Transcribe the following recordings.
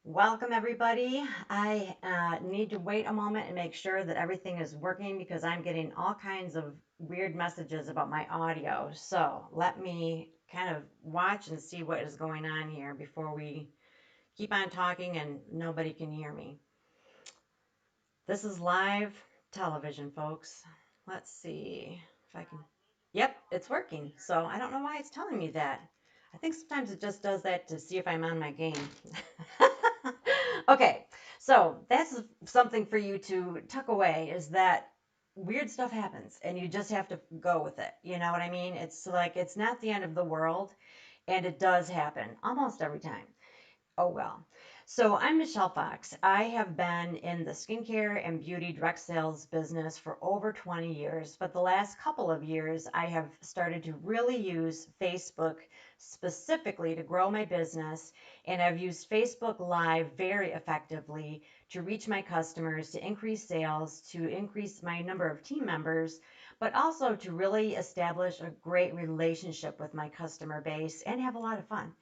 Welcome, everybody. I need to wait a moment and make sure that everything is working because I'm getting all kinds of weird messages about my audio. So let me kind of watch and see what is going on here before we keep on talking and nobody can hear me. This is live television, folks. Let's see if I can. Yep, it's working. So I don't know why it's telling me that. I think sometimes it just does that to see if I'm on my game. Okay, so that's something for you to tuck away is that weird stuff happens and you just have to go with it. You know what I mean? It's like it's not the end of the world and it does happen almost every time. Oh, well. So I'm Michelle Fox. I have been in the skincare and beauty direct sales business for over 20 years, but the last couple of years I have started to really use Facebook specifically to grow my business, and I've used Facebook Live very effectively to reach my customers, to increase sales, to increase my number of team members, but also to really establish a great relationship with my customer base and have a lot of fun.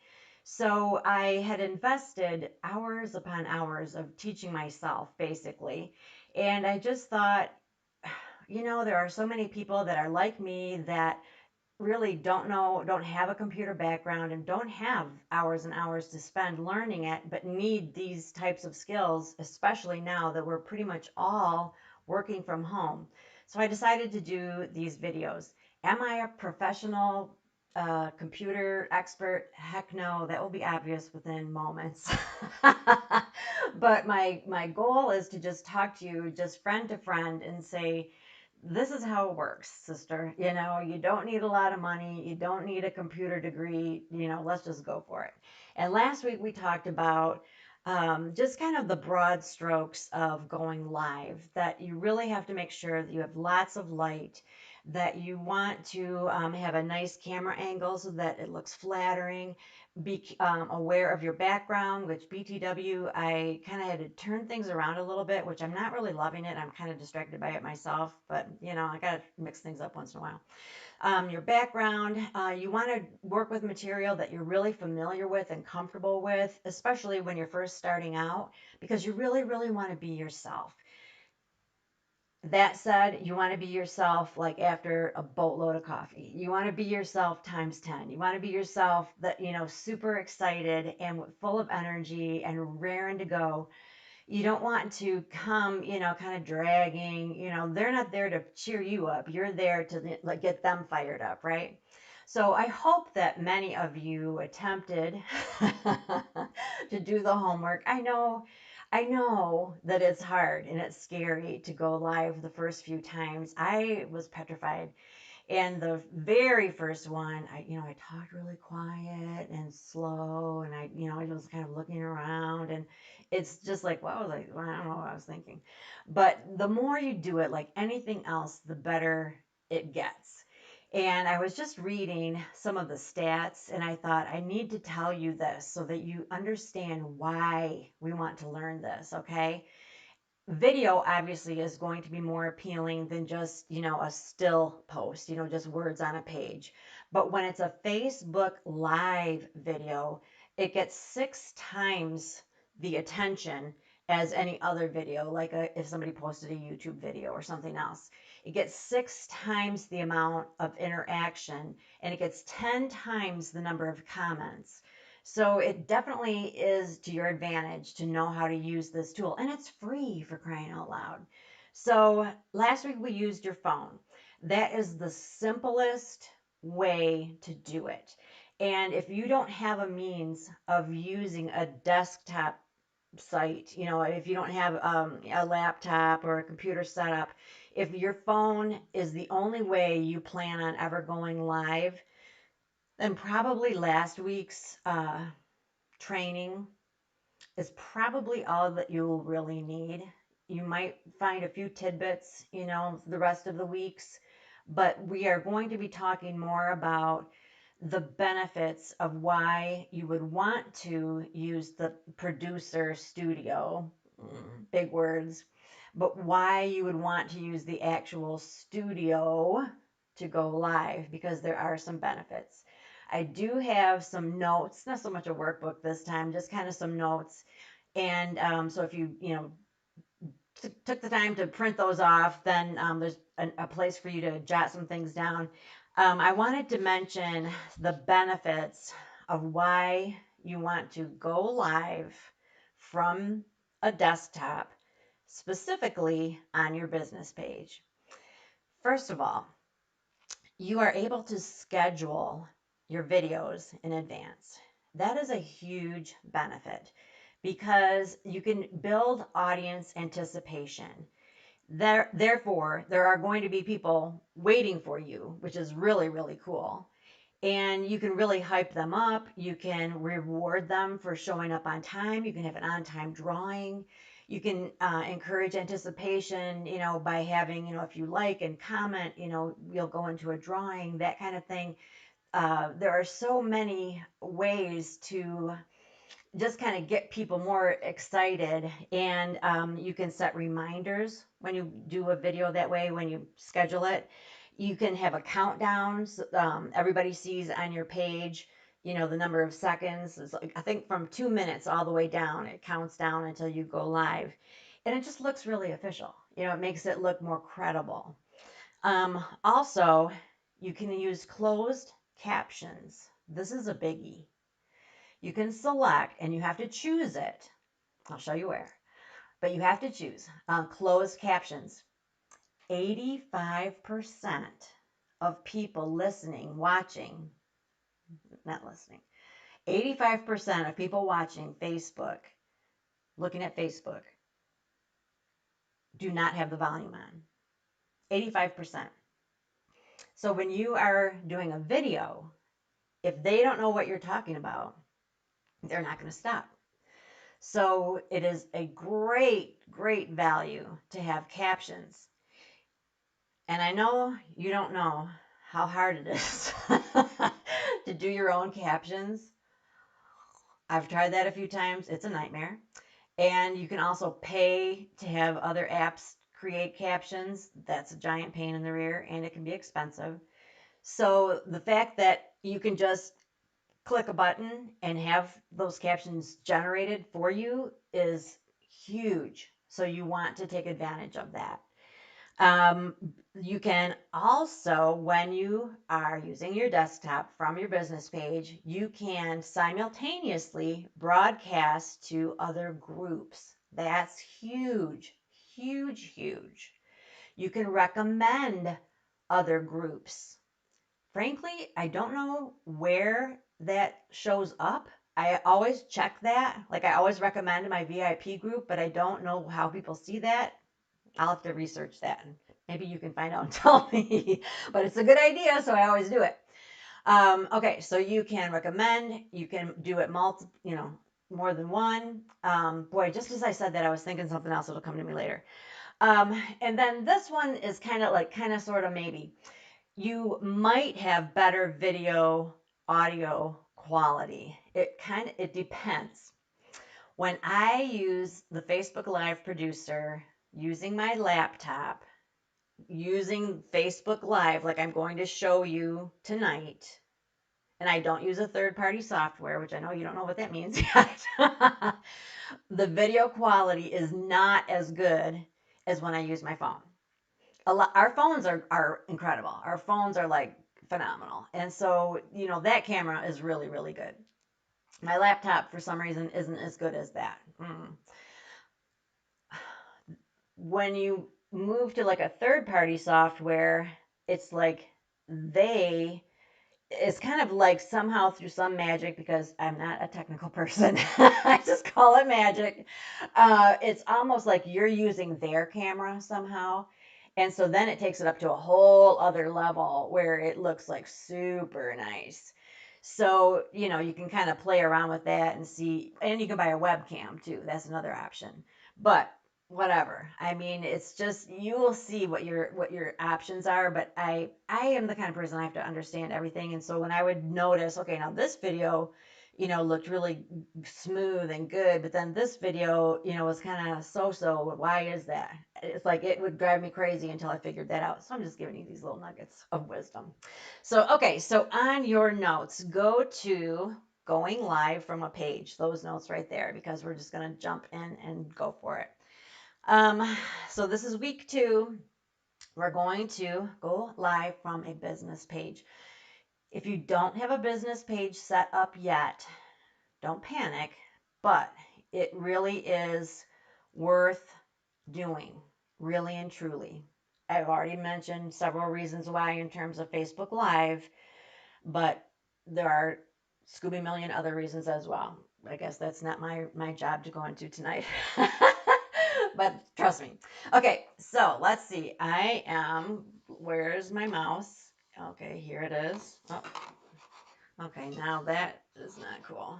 So I had invested hours upon hours of teaching myself, basically. And I just thought, there are so many people that are like me that really don't know, don't have a computer background, and don't have hours and hours to spend learning it, but need these types of skills, especially now that we're pretty much all working from home. So I decided to do these videos. Am I a professional computer expert? Heck no, that will be obvious within moments. But my goal is to just talk to you, just friend to friend, and say, this is how it works, sister. You don't need a lot of money. You don't need a computer degree. Let's just go for it. And last week we talked about just kind of the broad strokes of going live, that you really have to make sure that you have lots of light, that you want to have a nice camera angle so that it looks flattering. Be aware of your background, which BTW, I kind of had to turn things around a little bit, which I'm not really loving it. I'm kind of distracted by it myself, but I got to mix things up once in a while. Your background, you want to work with material that you're really familiar with and comfortable with, especially when you're first starting out, because you really, really want to be yourself. That said, you want to be yourself like after a boatload of coffee. You want to be yourself times 10. You want to be yourself that, super excited and full of energy and raring to go. You don't want to come, kind of dragging. They're not there to cheer you up. You're there to like get them fired up, right? So I hope that many of you attempted to do the homework. I know that it's hard and it's scary to go live the first few times. I was petrified. And the very first one, I talked really quiet and slow, and I was kind of looking around, and it's just like, wow, like, well, I don't know what I was thinking. But the more you do it, like anything else, the better it gets. And I was just reading some of the stats, and I thought, I need to tell you this so that you understand why we want to learn this, okay? Video obviously is going to be more appealing than just, a still post, just words on a page. But when it's a Facebook live video, it gets 6 times the attention as any other video, like if somebody posted a YouTube video or something else. It gets 6 times the amount of interaction, and it gets 10 times the number of comments. So it definitely is to your advantage to know how to use this tool. And it's free, for crying out loud. So last week we used your phone. That is the simplest way to do it. And if you don't have a means of using a desktop site, if you don't have a laptop or a computer setup, if your phone is the only way you plan on ever going live, then probably last week's training is probably all that you'll really need. You might find a few tidbits, the rest of the weeks, but we are going to be talking more about the benefits of why you would want to use the producer studio, big words, but why you would want to use the actual studio to go live, because there are some benefits. I do have some notes, not so much a workbook this time, just kind of some notes. And so if you took the time to print those off, then there's a place for you to jot some things down. I wanted to mention the benefits of why you want to go live from a desktop, specifically on your business page. First of all, you are able to schedule your videos in advance. That is a huge benefit because you can build audience anticipation. Therefore, there are going to be people waiting for you, which is really, really cool. And you can really hype them up. You can reward them for showing up on time. You can have an on time drawing. You can encourage anticipation, by having, if you like and comment, you'll go into a drawing, that kind of thing. There are so many ways to just kind of get people more excited. And you can set reminders when you do a video that way, when you schedule it. You can have a countdown. So, everybody sees on your page, the number of seconds. It's like, I think from 2 minutes all the way down, it counts down until you go live. And it just looks really official. It makes it look more credible. Also, you can use closed captions. This is a biggie. You can select, and you have to choose it. I'll show you where, but you have to choose closed captions. 85% of people listening, watching, not listening, 85% of people watching Facebook, looking at Facebook, do not have the volume on. 85%. So when you are doing a video, if they don't know what you're talking about, they're not going to stop. So it is a great, great value to have captions. And I know you don't know how hard it is to do your own captions. I've tried that a few times. It's a nightmare. And you can also pay to have other apps create captions. That's a giant pain in the rear, and it can be expensive. So the fact that you can just click a button and have those captions generated for you is huge. So you want to take advantage of that. You can also, when you are using your desktop from your business page, you can simultaneously broadcast to other groups. That's huge, huge, huge. You can recommend other groups. Frankly, I don't know where that shows up. I always check that. Like I always recommend my VIP group, but I don't know how people see that. I'll have to research that. Maybe you can find out and tell me. But it's a good idea, so I always do it. Okay, so you can recommend. You can do it more than one. Boy, just as I said that, I was thinking something else that'll come to me later. And then this one is kind of, sort of maybe. You might have better video, audio quality. It depends. When I use the Facebook Live producer using my laptop, using Facebook Live, like I'm going to show you tonight, and I don't use a third party software, which I know you don't know what that means yet, the video quality is not as good as when I use my phone. Our phones are incredible. Our phones are like phenomenal. And so, that camera is really, really good. My laptop, for some reason, isn't as good as that. When you move to like a third party software, it's like it's kind of like somehow through some magic, because I'm not a technical person, I just call it magic. It's almost like you're using their camera somehow. And so then it takes it up to a whole other level where it looks like super nice. So, you can kind of play around with that and see, and you can buy a webcam too. That's another option. But whatever. I mean, it's just you will see what your options are, but I am the kind of person I have to understand everything. And so when I would notice, okay, now this video, looked really smooth and good, but then this video, was kind of so. Why is that? It's like it would drive me crazy until I figured that out. So I'm just giving you these little nuggets of wisdom. So, okay, so on your notes, go to going live from a page, those notes right there, because we're just going to jump in and go for it. So this is week 2. We're going to go live from a business page. If you don't have a business page set up yet, don't panic, but it really is worth doing, really and truly. I've already mentioned several reasons why in terms of Facebook Live, but there are Scooby Million other reasons as well. I guess that's not my job to go into tonight. But trust me. Okay, so let's see. Where's my mouse? Okay, here it is. Oh, okay, now that is not cool.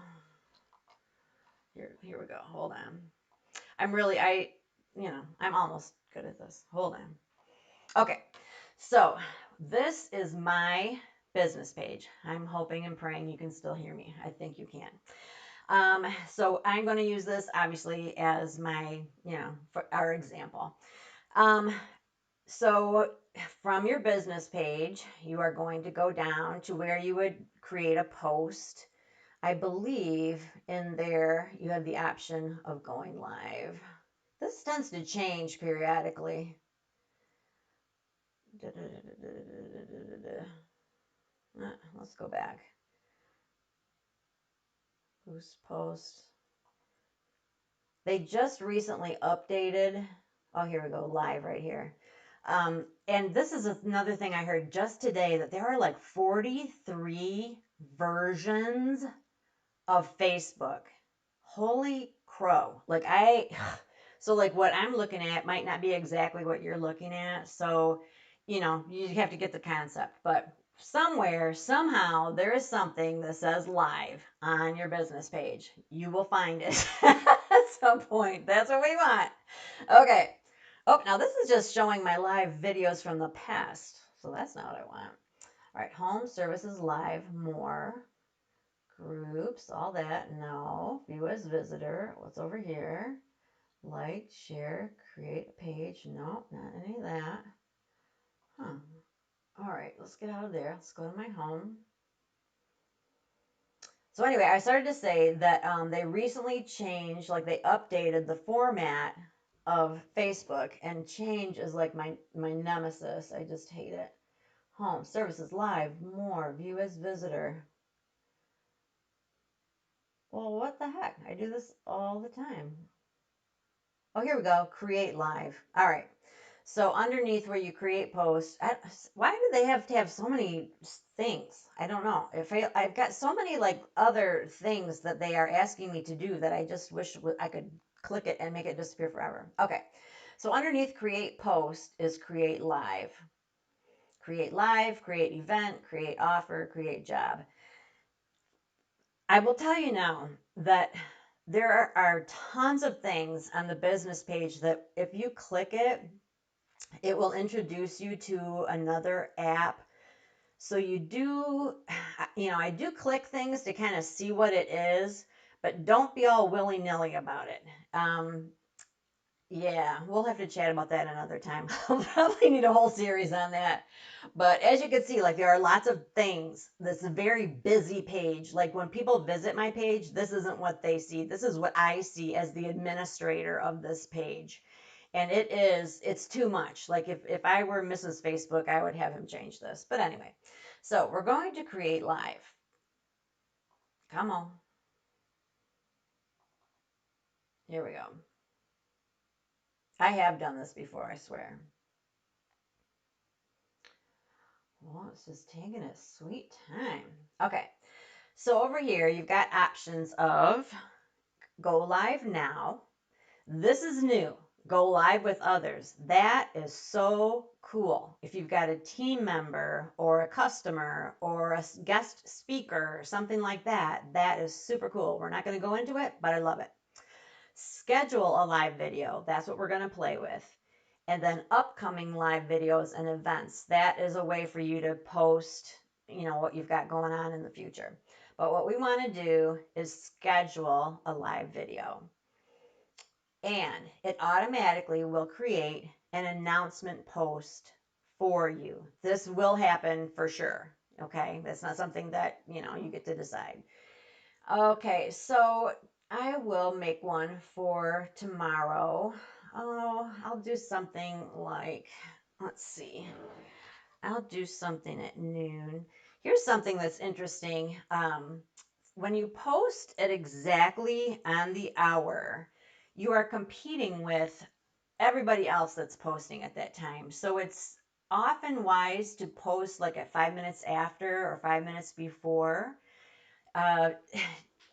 Here we go. Hold on. I'm almost good at this. Hold on. Okay, so this is my business page. I'm hoping and praying you can still hear me. I think you can. So I'm going to use this obviously as my, for our example. So from your business page, you are going to go down to where you would create a post. I believe in there you have the option of going live. This tends to change periodically. Let's go back. Boost post. They just recently updated. Oh, here we go, live right here. And this is another thing I heard just today, that there are like 43 versions of Facebook. Holy crow. So like what I'm looking at might not be exactly what you're looking at. So, you have to get the concept. But somewhere, somehow, there is something that says live on your business page. You will find it at some point. That's what we want. Okay. Oh, now this is just showing my live videos from the past. So that's not what I want. All right, home, services, live, more, groups, all that. No, view as visitor. What's over here? Like, share, create a page. No, not any of that. Huh. All right, let's get out of there. Let's go to my home. So anyway, I started to say that they recently changed, like they updated the format of Facebook, and change is like my nemesis. I just hate it. Home, services, live, more, view as visitor. Well, what the heck? I do this all the time. Oh, here we go. Create live. All right. So underneath where you create posts, why do they have to have so many things? I don't know. I've got so many like other things that they are asking me to do that I just wish I could click it and make it disappear forever. Okay. So underneath create post is create live. Create live, create event, create offer, create job. I will tell you now that there are tons of things on the business page that if you click it, it will introduce you to another app. So I do click things to kind of see what it is, but don't be all willy-nilly about it. Yeah, we'll have to chat about that another time. I'll probably need a whole series on that. But as you can see, like there are lots of things. This is a very busy page. Like when people visit my page, this isn't what they see. This is what I see as the administrator of this page. And it's too much. Like if I were Mrs. Facebook, I would have him change this. But anyway, so we're going to create live. Come on. Here we go. I have done this before, I swear. Well, it's just taking a sweet time. Okay, so over here you've got options of go live now. This is new. Go live with others. That is so cool. If you've got a team member or a customer or a guest speaker or something like that, that is super cool. We're not going to go into it, but I love it. Schedule a live video. That's what we're going to play with. And then upcoming live videos and events. That is a way for you to post, what you've got going on in the future. But what we want to do is schedule a live video. And it automatically will create an announcement post for you. This will happen for sure. Okay. That's not something that, you get to decide. Okay, so I will make one for tomorrow. Oh, I'll do something like, let's see, I'll do something at noon. Here's something that's interesting. When you post at exactly on the hour, you are competing with everybody else that's posting at that time. So it's often wise to post like at 5 minutes after or 5 minutes before. uh,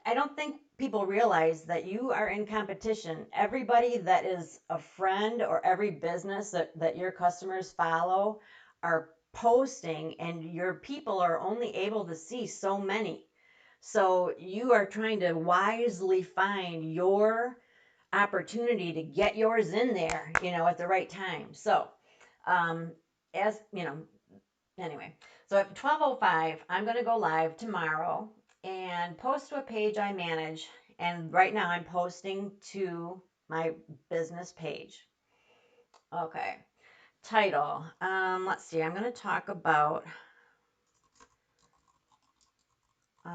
I don't think people realize that you are in competition. Everybody that is a friend or every business that your customers follow are posting, and your people are only able to see so many. So you are trying to wisely find your opportunity to get yours in there, at the right time. So, um, as you know, anyway, so at 12:05, I'm going to go live tomorrow and post to a page I manage. And right now I'm posting to my business page. Okay. Title. Let's see. I'm going to talk about uh,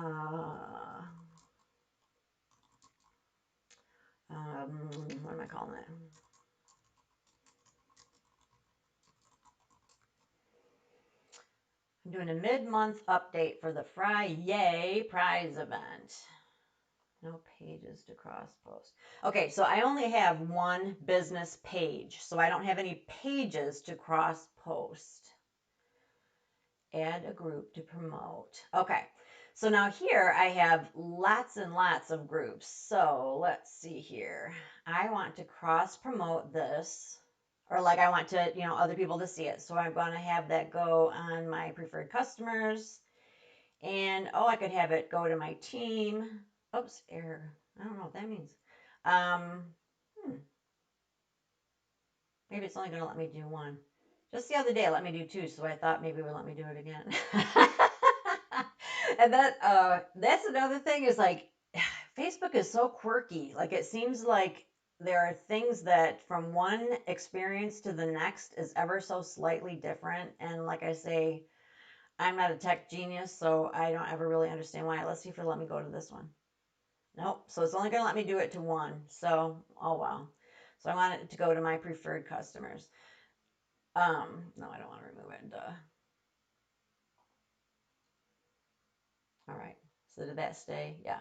what am I calling it? I'm doing a mid-month update for the Friday prize event. No pages to cross post. Okay, so I only have one business page, so I don't have any pages to cross post. Add a group to promote. Okay, so now here I have lots and lots of groups. So let's see here. I want to cross promote this, or like I want to, other people to see it. So I'm going to have that go on my preferred customers. And oh, I could have it go to my team. Oops, error. I don't know what that means. Um, hmm, maybe it's only going to let me do one. Just the other day, it let me do two, so I thought maybe it would let me do it again. And that's another thing is like Facebook is so quirky. Like it seems like there are things that from one experience to the next is ever so slightly different. And like I say, I'm not a tech genius, so I don't ever really understand why. Let's see if it'll let me go to this one. Nope. So it's only going to let me do it to one. So, oh wow. So I want it to go to my preferred customers. No, I don't want to remove it. Duh. All right. So did that stay? Yeah.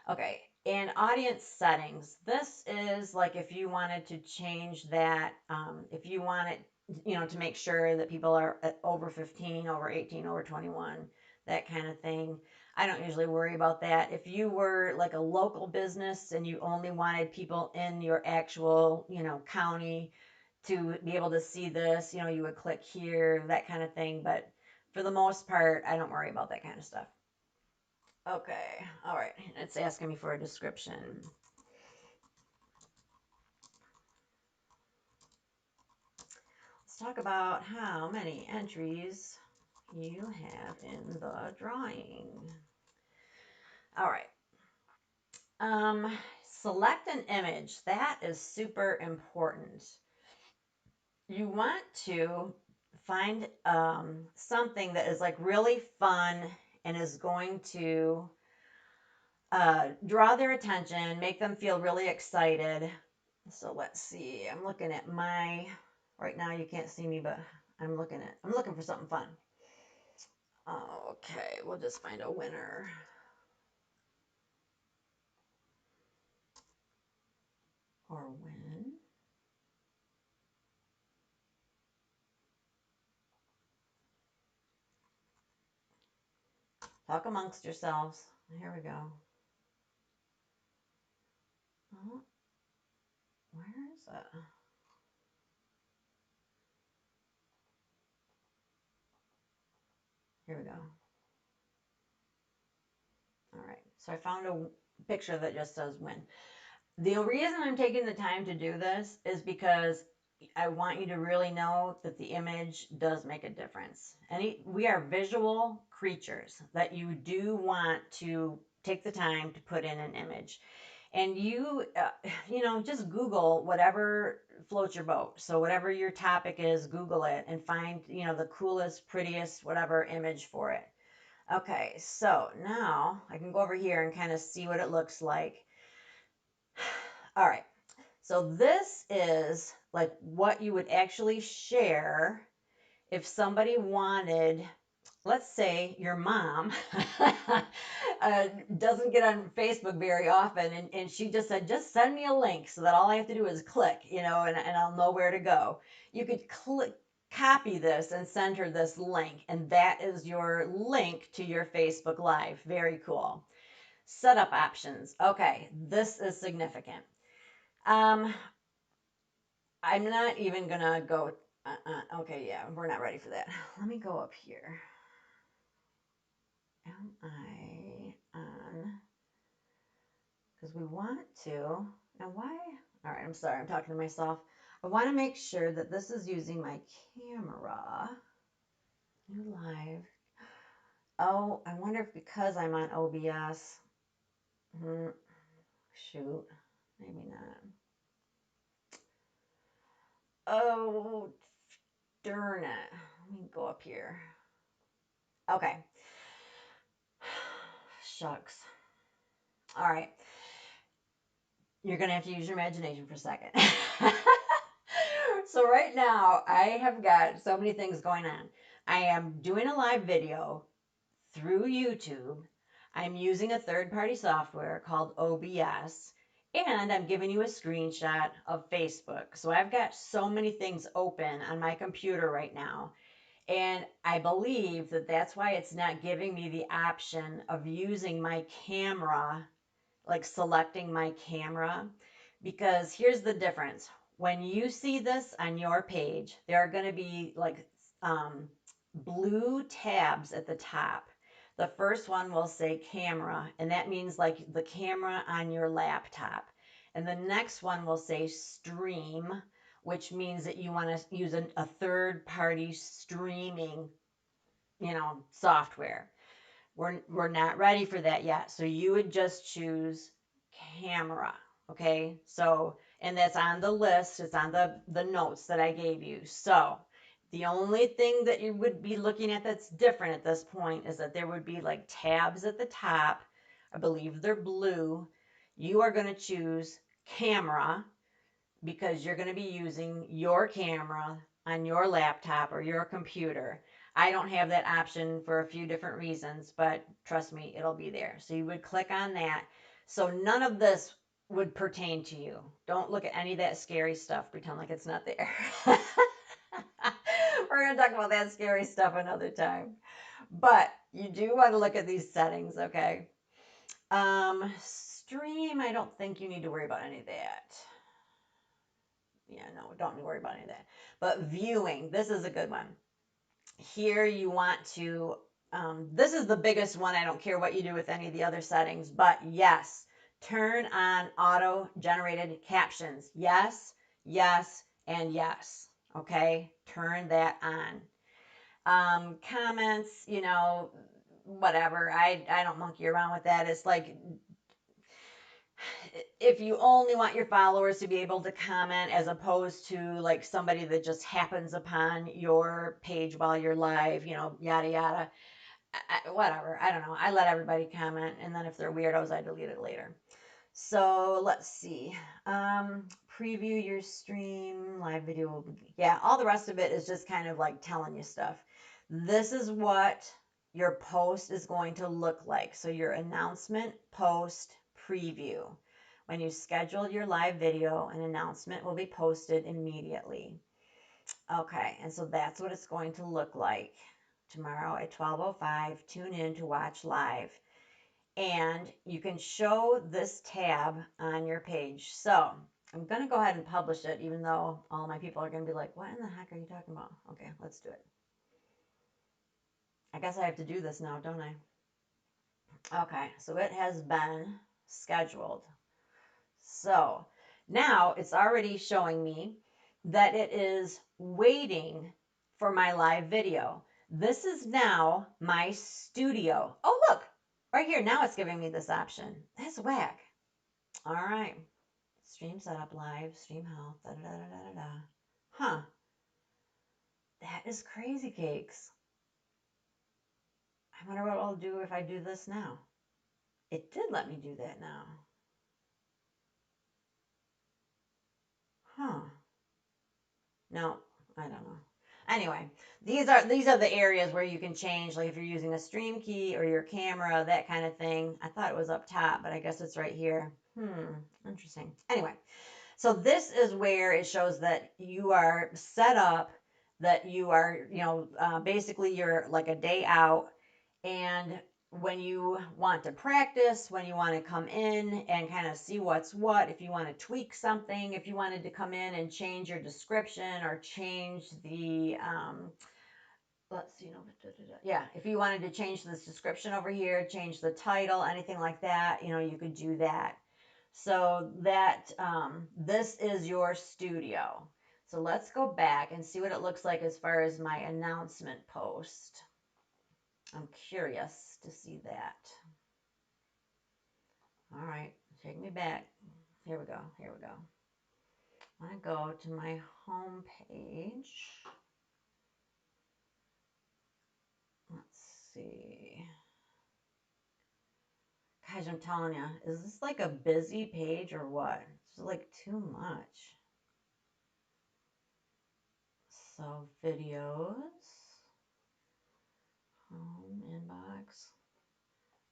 Okay. And audience settings. This is like if you wanted to change that, if you want it, to make sure that people are over 15, over 18, over 21, that kind of thing. I don't usually worry about that. If you were like a local business and you only wanted people in your actual, county to be able to see this, you would click here, that kind of thing. But for the most part, I don't worry about that kind of stuff. Okay, all right. It's asking me for a description. Let's talk about how many entries you have in the drawing. All right. Select an image. That is super important. You want to find something that is like really fun and is going to draw their attention, make them feel really excited. So let's see. I'm looking at my right now. You can't see me, but I'm looking for something fun. Okay, we'll just find a winner or win. Talk amongst yourselves. Here we go. Oh, where is it? Here we go. All right. So I found a picture that just says win. The reason I'm taking the time to do this is because I want you to really know that the image does make a difference. We are visual creatures that you do want to take the time to put in an image. And just Google whatever floats your boat. So whatever your topic is, Google it and find, the coolest, prettiest, whatever image for it. Okay, so now I can go over here and kind of see what it looks like. All right, so this is like what you would actually share if somebody wanted, let's say your mom doesn't get on Facebook very often, and she just said, just send me a link so that all I have to do is click, and I'll know where to go. You could copy this and send her this link, and that is your link to your Facebook Live. Very cool. Setup options. Okay, this is significant. Um, I'm not even gonna go. Okay, yeah, we're not ready for that. Let me go up here. Am I on? Because we want to. Now, why? All right, I'm sorry, I'm talking to myself. I want to make sure that this is using my camera. New live. Oh, I wonder if because I'm on OBS. Shoot, maybe not. Oh, darn it. Let me go up here. Okay. Shucks. All right. You're going to have to use your imagination for a second. So right now, I have got so many things going on. I am doing a live video through YouTube. I'm using a third-party software called OBS, and I'm giving you a screenshot of Facebook. So I've got so many things open on my computer right now. And I believe that that's why it's not giving me the option of using my camera, like selecting my camera, because here's the difference. When you see this on your page, there are going to be like blue tabs at the top. The first one will say camera, and that means like the camera on your laptop. And the next one will say stream, which means that you want to use a third party streaming, software. We're not ready for that yet. So you would just choose camera. Okay. So, and that's on the list. It's on the notes that I gave you. So the only thing that you would be looking at that's different at this point is that there would be like tabs at the top. I believe they're blue. You are going to choose camera because you're going to be using your camera on your laptop or your computer. I don't have that option for a few different reasons, but trust me, it'll be there. So you would click on that. So none of this would pertain to you. Don't look at any of that scary stuff. Pretend like it's not there. We're going to talk about that scary stuff another time. But you do want to look at these settings, okay? Stream, I don't think you need to worry about any of that. Yeah, no, don't worry about any of that. But viewing, this is a good one. Here you want to, this is the biggest one. I don't care what you do with any of the other settings, but yes, turn on auto-generated captions. Yes, yes, and yes. Okay, turn that on. Comments, whatever. I don't monkey around with that. It's like if you only want your followers to be able to comment as opposed to like somebody that just happens upon your page while you're live, yada yada, whatever. I don't know. I let everybody comment, and then if they're weirdos, I delete it later. So let's see. Preview your stream, live video. Yeah, all the rest of it is just kind of like telling you stuff. This is what your post is going to look like. So your announcement, post, preview. When you schedule your live video, an announcement will be posted immediately. Okay, and so that's what it's going to look like. Tomorrow at 12:05, tune in to watch live. And you can show this tab on your page. So I'm going to go ahead and publish it, even though all my people are going to be like, what in the heck are you talking about? Okay, let's do it. I guess I have to do this now, don't I? Okay, so it has been scheduled. So now it's already showing me that it is waiting for my live video. This is now my studio. Oh, look, right here. Now it's giving me this option. That's whack. All right. Stream setup live, stream health, da da da da da da. Huh. That is crazy cakes. I wonder what I'll do if I do this now. It did let me do that now. Huh. No, I don't know. Anyway, these are the areas where you can change, like if you're using a stream key or your camera, that kind of thing. I thought it was up top, but I guess it's right here. Interesting. Anyway, so this is where it shows that you are set up, that you are, basically you're like a day out, and when you want to practice, when you want to come in and kind of see what's what, if you want to tweak something, if you wanted to come in and change your description or change the, let's see, no, yeah, if you wanted to change this description over here, change the title, anything like that, you could do that. So that this is your studio. So let's go back and see what it looks like as far as my announcement post. I'm curious to see that. All right, take me back. Here we go. Here we go. I want to go to my home page. Let's see. Guys, I'm telling you, is this like a busy page or what? It's like too much. So, videos, home, inbox,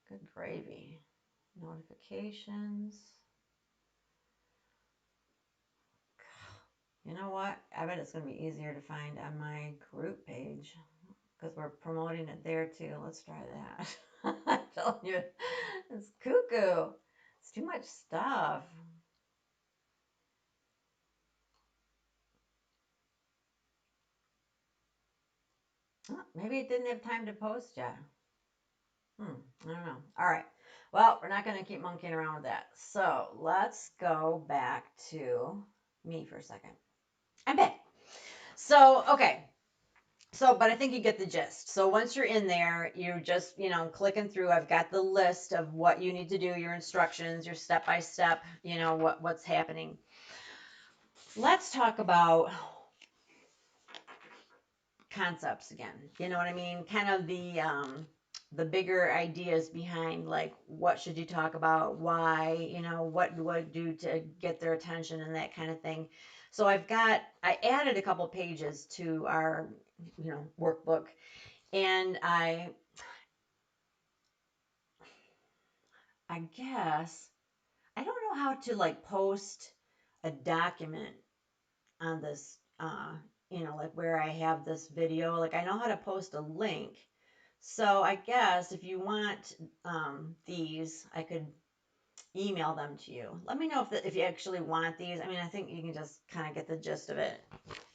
good gravy, notifications. You know what? I bet it's going to be easier to find on my group page because we're promoting it there too. Let's try that. I'm telling you, it's cuckoo. It's too much stuff. Oh, maybe it didn't have time to post yet. I don't know. All right. Well, we're not going to keep monkeying around with that. So let's go back to me for a second. I'm back. So, okay. So, but I think you get the gist. So once you're in there, you're just, clicking through. I've got the list of what you need to do, your instructions, your step by step, what's happening. Let's talk about concepts again. You know what I mean? Kind of the bigger ideas behind like what should you talk about, why, what do I do to get their attention and that kind of thing. So I added a couple pages to our, workbook, and I guess I don't know how to like post a document on this, like where I have this video. Like I know how to post a link. So I guess if you want these, I could email them to you. Let me know if you actually want these. I mean, I think you can just kind of get the gist of it.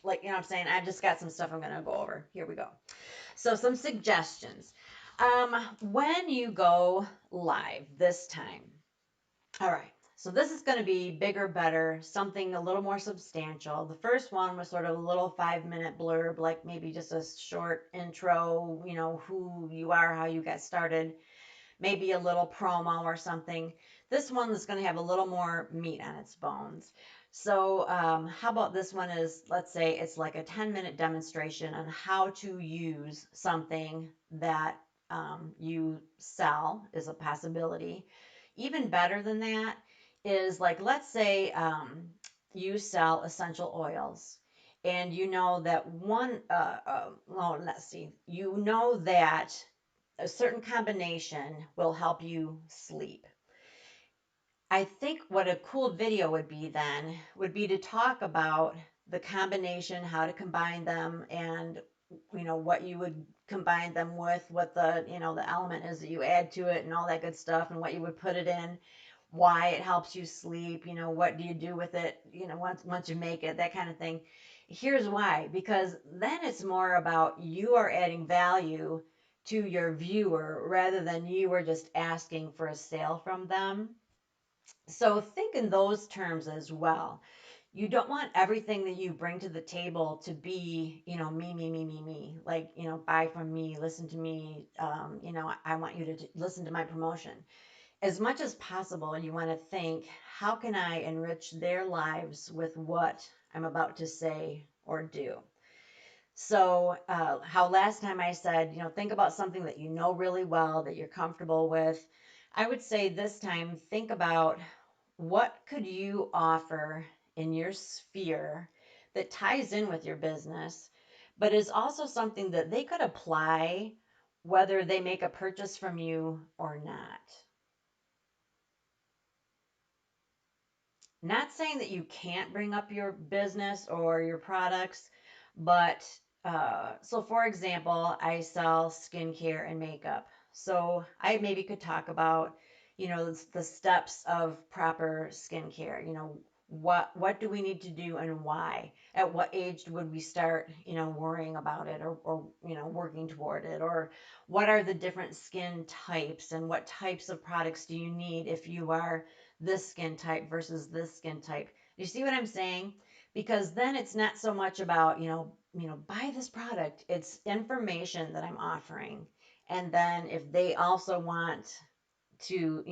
Like, what I'm saying? I've just got some stuff I'm going to go over. Here we go. So some suggestions. When you go live this time, all right. So this is going to be bigger, better, something a little more substantial. The first one was sort of a little 5-minute blurb, like maybe just a short intro, who you are, how you got started, maybe a little promo or something. This one is going to have a little more meat on its bones. So, how about this one is, let's say it's like a 10-minute demonstration on how to use something that you sell is a possibility. Even better than that is like, let's say you sell essential oils and you know that well, let's see, you know that a certain combination will help you sleep. I think what a cool video would be then would be to talk about the combination, how to combine them, and what you would combine them with, what the element is that you add to it, and all that good stuff, and what you would put it in, why it helps you sleep, what do you do with it, once you make it, that kind of thing. Here's why, because then it's more about you are adding value to your viewer rather than you were just asking for a sale from them. So think in those terms as well. You don't want everything that you bring to the table to be, me, me, me, me, me. Like, buy from me, listen to me. I want you to listen to my promotion. As much as possible, you want to think, how can I enrich their lives with what I'm about to say or do? So, how last time I said, think about something that you know really well, that you're comfortable with. I would say this time, think about what could you offer in your sphere that ties in with your business, but is also something that they could apply whether they make a purchase from you or not. Not saying that you can't bring up your business or your products, but so for example, I sell skincare and makeup. So I maybe could talk about, the steps of proper skincare. What do we need to do and why? At what age would we start, worrying about it, or working toward it? Or what are the different skin types, and what types of products do you need if you are this skin type versus this skin type? You see what I'm saying? Because then it's not so much about, buy this product. It's information that I'm offering. And then if they also want to,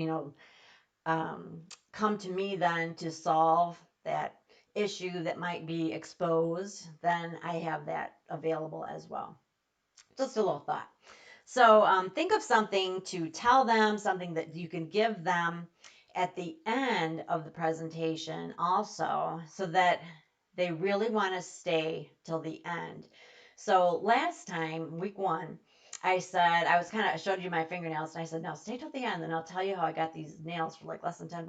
come to me then to solve that issue that might be exposed, then I have that available as well. Just a little thought. So think of something to tell them, something that you can give them at the end of the presentation also, so that they really want to stay till the end. So last time, week one, I said, I was kind of showed you my fingernails, and I said, no, stay till the end and I'll tell you how I got these nails for like less than $10.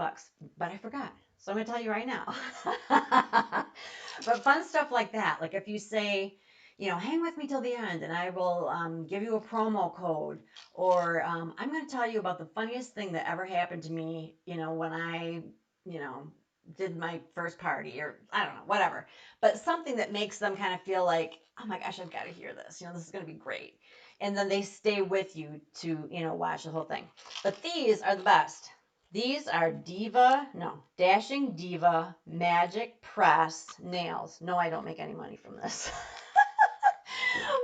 But I forgot. So I'm going to tell you right now. But fun stuff like that. Like if you say, hang with me till the end and I will give you a promo code. Or I'm going to tell you about the funniest thing that ever happened to me, when I, you know, did my first party, or I don't know, whatever. But something that makes them kind of feel like, oh my gosh, I've got to hear this. This is going to be great. And then they stay with you to, watch the whole thing. But these are the best. These are Dashing Diva Magic Press nails. No, I don't make any money from this.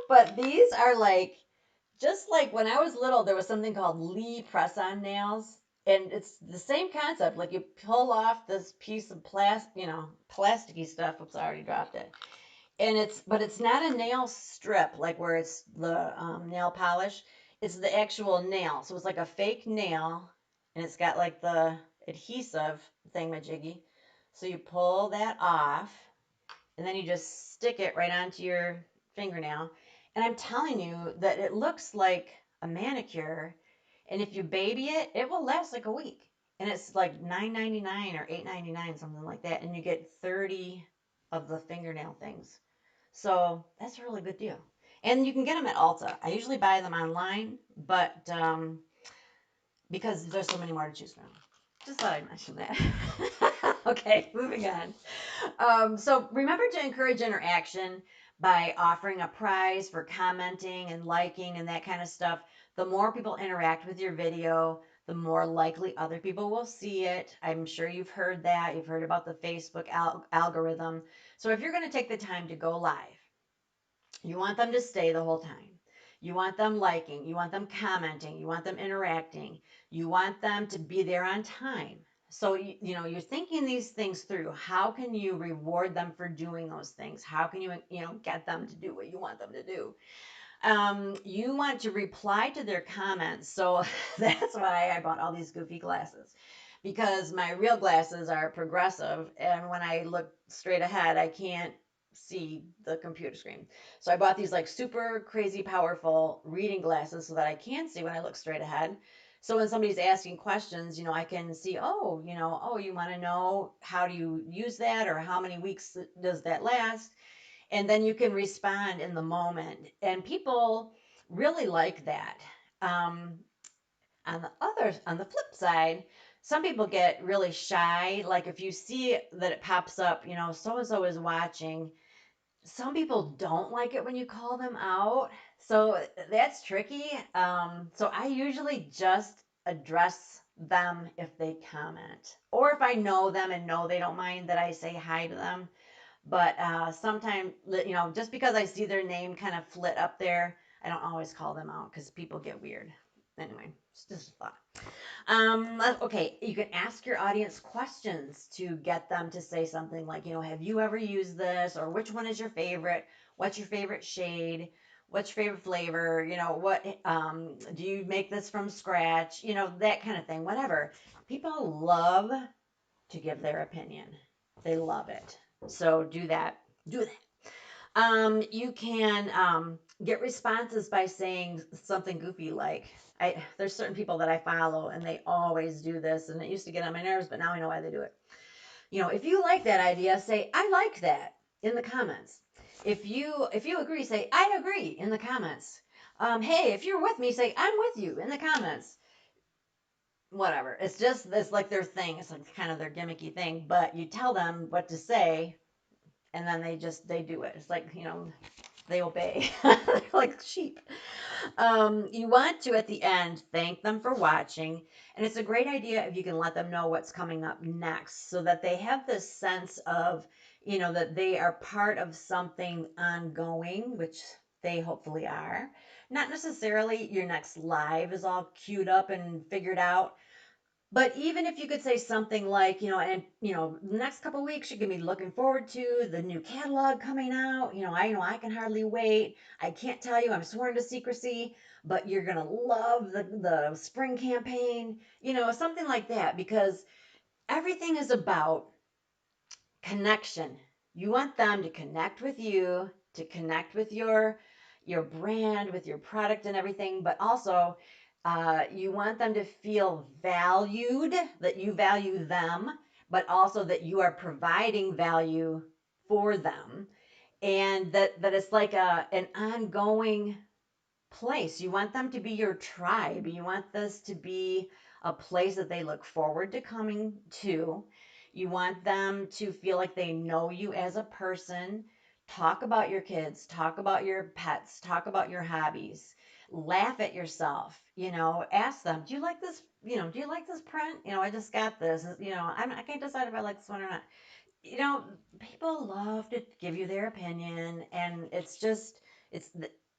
But these are like, just like when I was little, there was something called Lee press on nails. And it's the same concept. Like you pull off this piece of plasticky stuff. Oops, I already dropped it. But it's not a nail strip, like where it's the nail polish. It's the actual nail. So it's like a fake nail, and it's got like the adhesive thingamajiggy. So you pull that off, and then you just stick it right onto your fingernail. And I'm telling you that it looks like a manicure. And if you baby it, it will last like a week. And it's like $9.99 or $8.99, something like that. And you get 30 of the fingernail things. So that's a really good deal. And you can get them at Ulta. I usually buy them online, but because there's so many more to choose from. Just thought I'd mention that. Okay, moving on. So remember to encourage interaction by offering a prize for commenting and liking and that kind of stuff. The more people interact with your video, the more likely other people will see it. I'm sure you've heard that. You've heard about the Facebook algorithm. So if you're going to take the time to go live, you want them to stay the whole time. You want them liking, you want them commenting, you want them interacting, you want them to be there on time. So you're thinking these things through. How can you reward them for doing those things? How can you get them to do what you want them to do? You want to reply to their comments. So that's why I bought all these goofy glasses, because my real glasses are progressive, and when I look straight ahead, I can't see the computer screen. So I bought these like super crazy powerful reading glasses so that I can see when I look straight ahead. So when somebody's asking questions, I can see, oh, you want to know how do you use that, or how many weeks does that last? And then you can respond in the moment. And people really like that. Um, on the flip side, some people get really shy. Like if you see that it pops up, so and so is watching. Some people don't like it when you call them out. So that's tricky. So I usually just address them if they comment, or if I know them and know they don't mind that I say hi to them. But sometimes, just because I see their name kind of flit up there, I don't always call them out because people get weird. Anyway, it's just a thought. Okay, you can ask your audience questions to get them to say something like, have you ever used this? Or which one is your favorite? What's your favorite shade? What's your favorite flavor? You know, what do you make this from scratch? You know, that kind of thing. Whatever. People love to give their opinion. They love it. So do that. Do that. You can get responses by saying something goofy like, there's certain people that I follow and they always do this, and it used to get on my nerves, but now I know why they do it. You know, if you like that idea, say I like that in the comments. If you agree, say I agree in the comments. Hey, if you're with me, say I'm with you in the comments. Whatever. It's like their thing. It's like kind of their gimmicky thing. But you tell them what to say, and then they do it. It's like, they obey. They're like sheep. You want to, at the end, thank them for watching. And it's a great idea if you can let them know what's coming up next so that they have this sense of, that they are part of something ongoing, which they hopefully are. Not necessarily your next live is all queued up and figured out, but even if you could say something like, the next couple of weeks you can be looking forward to the new catalog coming out. I can hardly wait. I can't tell you, I'm sworn to secrecy, but you're gonna love the spring campaign. Something like that, because everything is about connection. You want them to connect with you, to connect with your brand, with your product and everything, but also you want them to feel valued, that you value them, but also that you are providing value for them, and that it's like an ongoing place. You want them to be your tribe. You want this to be a place that they look forward to coming to. You want them to feel like they know you as a person. Talk about your kids, talk about your pets, talk about your hobbies. Laugh at yourself, ask them, do you like this print? I just got this. I can't decide if I like this one or not. You know, People love to give you their opinion, and it's,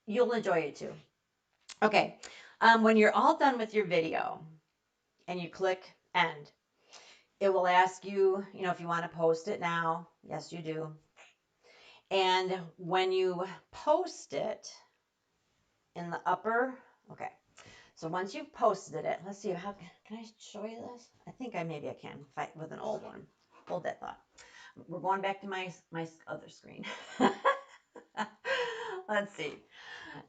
you'll enjoy it too. Okay. When you're all done with your video and you click end, it will ask you, if you want to post it now. Yes, you do. And when you post it in the upper, okay. So once you've posted it, let's see, how can I show you this? I think maybe I can fight with an old one. Hold that thought. We're going back to my other screen. Let's see.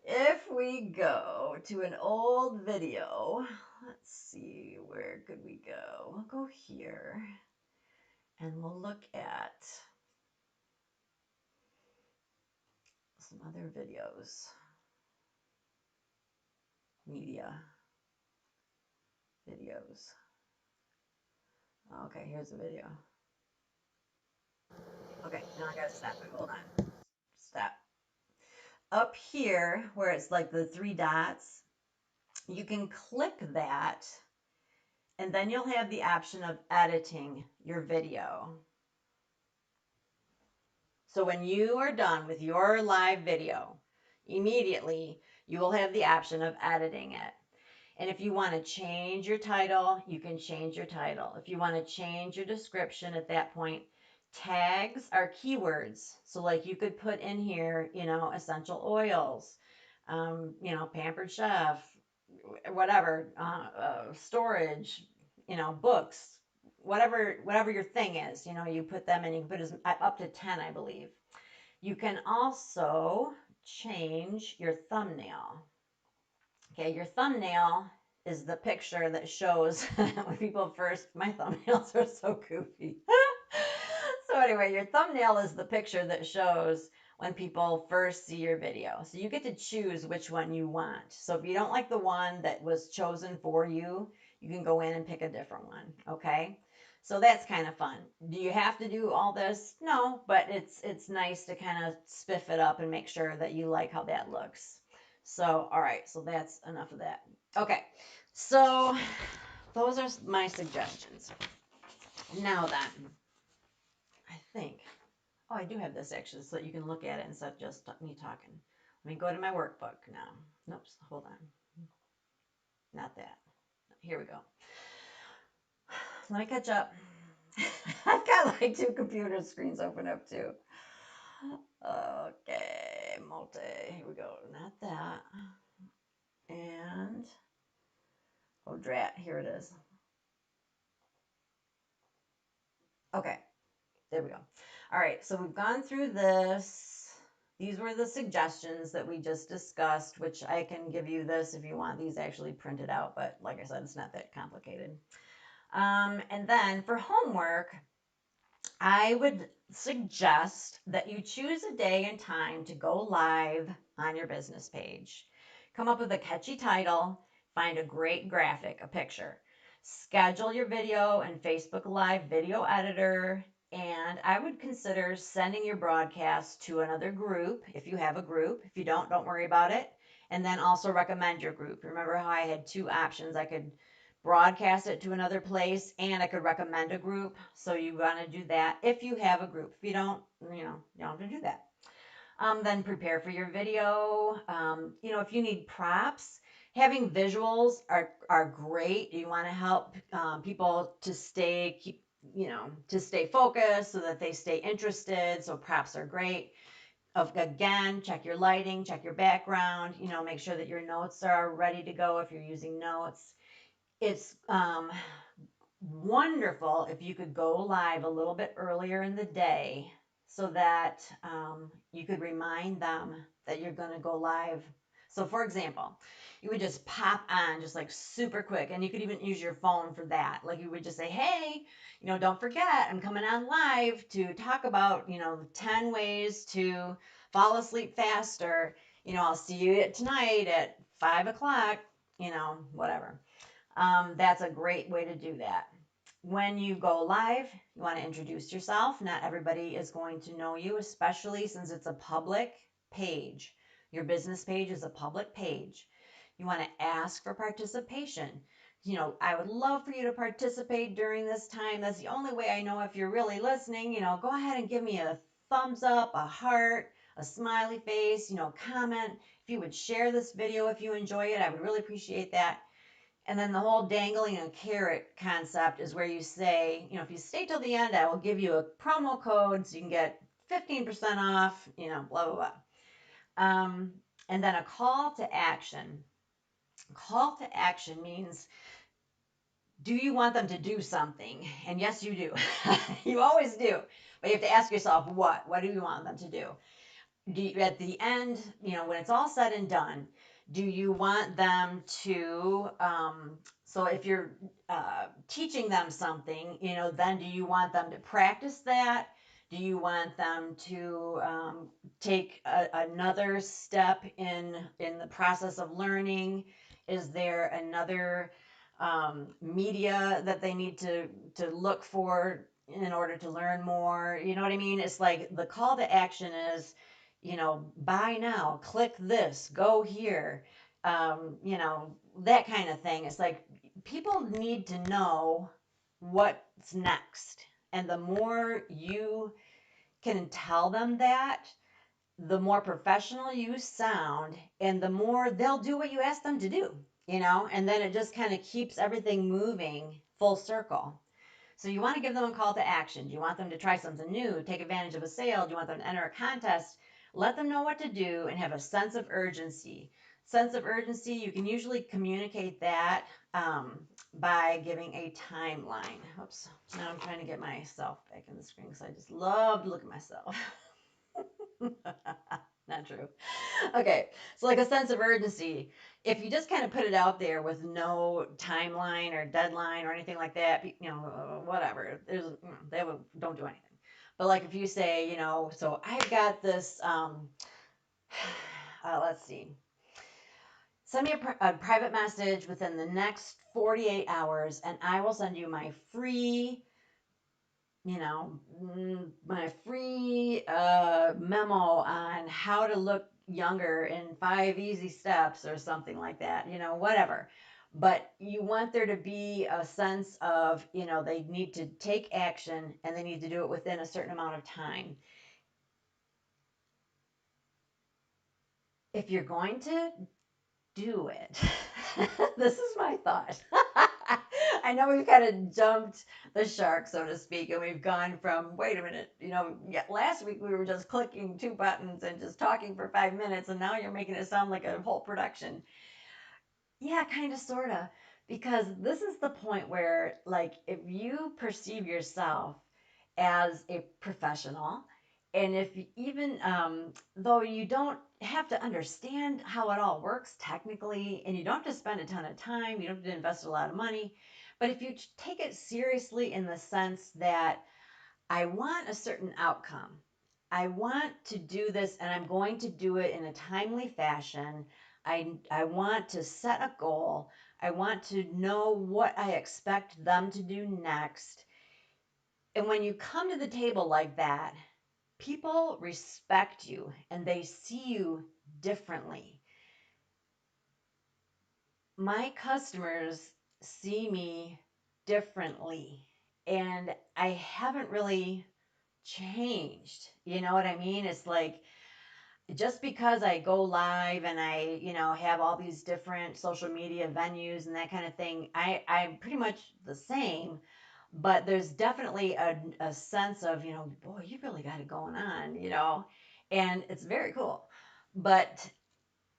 If we go to an old video, let's see, where could we go? We'll go here and we'll look at some other videos. Media videos. Okay, here's a video. Okay, now I gotta stop it. Hold on. Stop. Up here, where it's like the three dots, you can click that, and then you'll have the option of editing your video. So when you are done with your live video, immediately you will have the option of editing it. And if you want to change your title, you can change your title. If you want to change your description at that point, tags are keywords. So like you could put in here, essential oils, pampered chef, whatever, storage, books, whatever your thing is, you put them in. You can put up to 10, I believe. You can also change your thumbnail. Okay, your thumbnail is the picture that shows when people first, my thumbnails are so goofy. So anyway, your thumbnail is the picture that shows when people first see your video. So you get to choose which one you want. So if you don't like the one that was chosen for you, you can go in and pick a different one, okay? So that's kind of fun. Do you have to do all this? No, but it's nice to kind of spiff it up and make sure that you like how that looks. So, all right, so that's enough of that. Okay, so those are my suggestions. Now then, I think, oh, I do have this actually, so that you can look at it instead of just me talking. Let me go to my workbook now. Nope, hold on. Not that. Here we go. Let me catch up. I've got like two computer screens open up too. Okay. Here we go. Not that. And, oh, drat. Here it is. Okay. There we go. All right. So we've gone through this. These were the suggestions that we just discussed, which I can give you this if you want these actually printed out. But like I said, it's not that complicated. And then for homework, I would suggest that you choose a day and time to go live on your business page. Come up with a catchy title, find a great graphic, a picture. Schedule your video and Facebook Live video editor, and I would consider sending your broadcast to another group if you have a group. If you don't worry about it. And then also recommend your group. Remember how I had two options? I could broadcast it to another place and I could recommend a group. So you want to do that if you have a group. If you don't, you don't have to do that. Then prepare for your video. If you need props, having visuals are great. You want to help people to to stay focused so that they stay interested. So props are great. Again, check your lighting, check your background, make sure that your notes are ready to go if you're using notes. It's wonderful if you could go live a little bit earlier in the day so that you could remind them that you're going to go live. So, for example, you would just pop on just like super quick, and you could even use your phone for that. Like you would just say, hey, don't forget, I'm coming on live to talk about, 10 ways to fall asleep faster. I'll see you tonight at 5 o'clock, whatever. That's a great way to do that. When you go live, you want to introduce yourself. Not everybody is going to know you, especially since it's a public page. Your business page is a public page. You want to ask for participation. I would love for you to participate during this time. That's the only way I know if you're really listening. Go ahead and give me a thumbs up, a heart, a smiley face, comment. If you would share this video if you enjoy it, I would really appreciate that. And then the whole dangling a carrot concept is where you say, if you stay till the end, I will give you a promo code so you can get 15% off, blah, blah, blah. And then a call to action. Call to action means, do you want them to do something? And yes, you do. You always do. But you have to ask yourself, what? What do you want them to do? At the end, when it's all said and done, do you want them to, so if you're teaching them something, then do you want them to practice that? Do you want them to take another step in the process of learning? Is there another media that they need to look for in order to learn more? You know what I mean? It's like the call to action is, buy now, click this, go here, that kind of thing. It's like people need to know what's next. And the more you can tell them that, the more professional you sound, and the more they'll do what you ask them to do, and then it just kind of keeps everything moving full circle. So you want to give them a call to action. Do you want them to try something new, take advantage of a sale? Do you want them to enter a contest? Let them know what to do and have a sense of urgency. Sense of urgency, you can usually communicate that by giving a timeline. Oops, now I'm trying to get myself back in the screen because I just love to look at myself. Not true. Okay, so like a sense of urgency. If you just kind of put it out there with no timeline or deadline or anything like that, whatever, don't do anything. But like if you say, so I've got this, let's see, send me a private message within the next 48 hours and I will send you my free memo on how to look younger in 5 easy steps or something like that, whatever. But you want there to be a sense of, they need to take action and they need to do it within a certain amount of time. If you're going to do it, this is my thought. I know we've kind of jumped the shark, so to speak, and we've gone from, wait a minute, yeah, last week we were just clicking two buttons and just talking for 5 minutes, and now you're making it sound like a whole production. Yeah, kind of, sort of. Because this is the point where, like, if you perceive yourself as a professional, and if even though you don't have to understand how it all works technically, and you don't have to spend a ton of time, you don't have to invest a lot of money, but if you take it seriously in the sense that I want a certain outcome. I want to do this and I'm going to do it in a timely fashion. I want to set a goal. I want to know what I expect them to do next. And when you come to the table like that, people respect you and they see you differently. My customers see me differently, and I haven't really changed. You know what I mean? It's like just because I go live and I have all these different social media venues and that kind of thing, I'm pretty much the same. But there's definitely a sense of, boy, you really got it going on, and it's very cool. But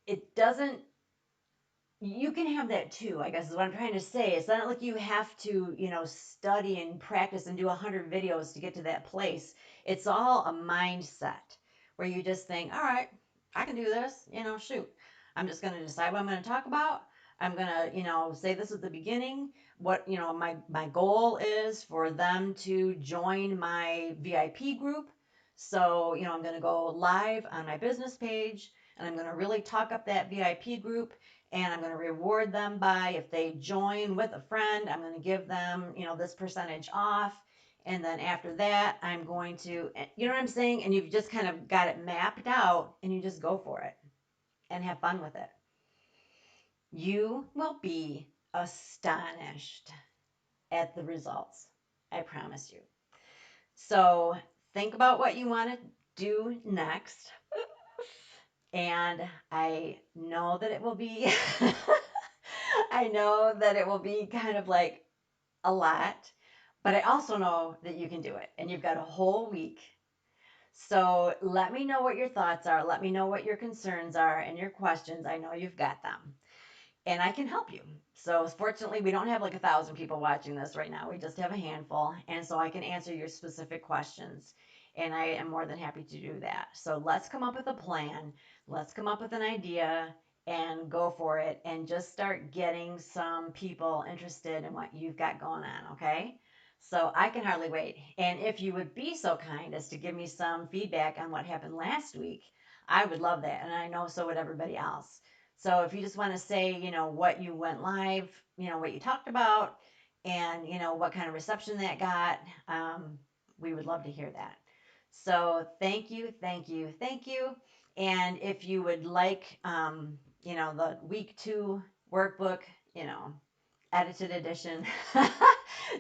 it doesn't you can have that too, I guess is what I'm trying to say. It's not like you have to, study and practice and do 100 videos to get to that place. It's all a mindset where you just think, all right, I can do this, shoot. I'm just going to decide what I'm going to talk about. I'm going to, say this at the beginning. What, my goal is for them to join my VIP group. So, I'm going to go live on my business page and I'm going to really talk up that VIP group, and I'm going to reward them by, if they join with a friend, I'm going to give them, this percentage off. And then after that, I'm going to, you know what I'm saying? And you've just kind of got it mapped out and you just go for it and have fun with it. You will be astonished at the results. I promise you. So think about what you want to do next. And I know that it will be I know that it will be kind of like a lot, but I also know that you can do it and you've got a whole week. So let me know what your thoughts are. Let me know what your concerns are and your questions. I know you've got them and I can help you. So fortunately, we don't have like 1,000 people watching this right now. We just have a handful. And so I can answer your specific questions. And I am more than happy to do that. So let's come up with a plan. Let's come up with an idea and go for it and just start getting some people interested in what you've got going on. Okay. So I can hardly wait. And if you would be so kind as to give me some feedback on what happened last week, I would love that. And I know so would everybody else. So if you just want to say, what you went live, what you talked about, and, what kind of reception that got, we would love to hear that. So thank you, thank you, thank you. And if you would like, the week 2 workbook, edited edition,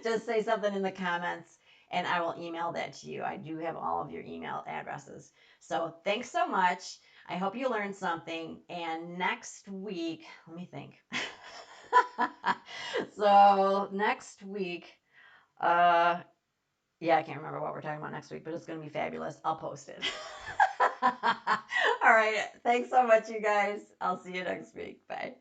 just say something in the comments and I will email that to you. I do have all of your email addresses. So thanks so much. I hope you learned something. And next week, let me think. So next week, uh, yeah, I can't remember what we're talking about next week, but it's going to be fabulous. I'll post it. All right. Thanks so much, you guys. I'll see you next week. Bye.